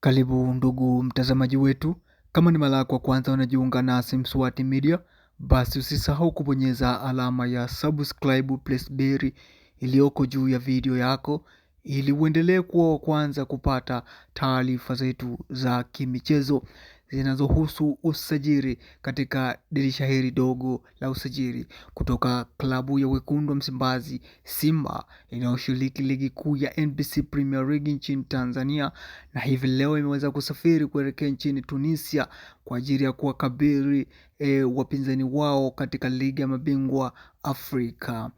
Karibu ndugu mtazamaji wetu, kama ni mara yako kwanza unajiunga nasi Mswati Media, basi usisahau kubonyeza alama ya subscribe plus bell iliyoko juu ya video yako ili uendelee kuwa wa kwanza kupata taarifa zetu za kimichezo zinazohusu usajili katika dirisha hili dogo la usajili kutoka klabu ya Wekundu wa Msimbazi Simba inayoshiriki ligi kuu ya NBC Premier League nchini Tanzania, na hivi leo imeweza kusafiri kuelekea nchini Tunisia kwa ajili ya kuwakabili wapinzani wao katika ligi ya mabingwa Afrika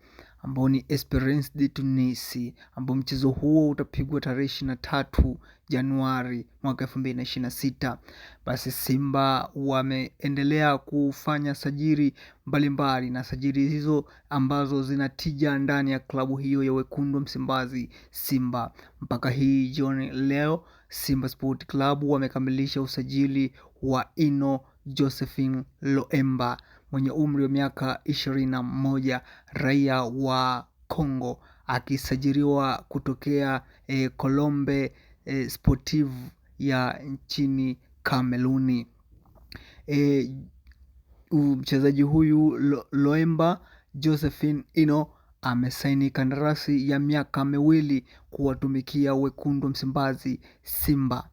ambao ni Esperance de Tunis, ambao mchezo huo utapigwa tarehe 23 Januari mwaka 2026. Basi Simba wameendelea kufanya sajili mbalimbali, na sajili hizo ambazo zinatija ndani ya klabu hiyo ya Wekundu wa Msimbazi Simba. Mpaka hii jioni leo Simba Sport Club wamekamilisha usajili wa Ino Josephine Loemba mwenye umri wa miaka 21, raia wa Kongo, akisajiliwa kutokea Colombe Sportive ya nchini Kameruni. Mchezaji huyu Loemba Josephine Ino amesaini kandarasi ya miaka 2 kuwatumikia Wekundu wa Msimbazi Simba.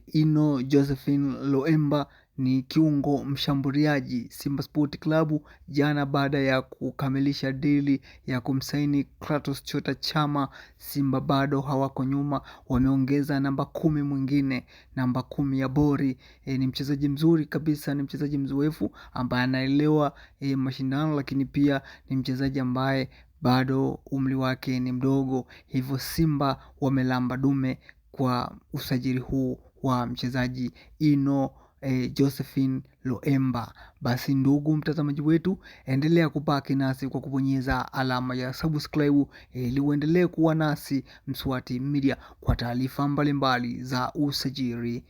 Ino Josephine Loemba ni kiungo mshambuliaji Simba Sport Club. Jana baada ya kukamilisha dili ya kumsaini Kratos Chota Chama, Simba bado hawako nyuma, wameongeza namba 10 mwingine, namba 10 ya Bori. Ni mchezaji mzuri kabisa, ni mchezaji mzoefu ambaye anaelewa mashindano, lakini pia ni mchezaji ambaye bado umri wake ni mdogo, hivyo Simba wamelamba dume kwa usajili huu wa mchezaji Ino Josephine Loemba. Basi ndugu mtazamaji wetu, endelea kubaki nasi kwa kubonyeza alama ya subscribe ili uendelee kuwa nasi Mswati Media kwa taarifa mbalimbali za usajili.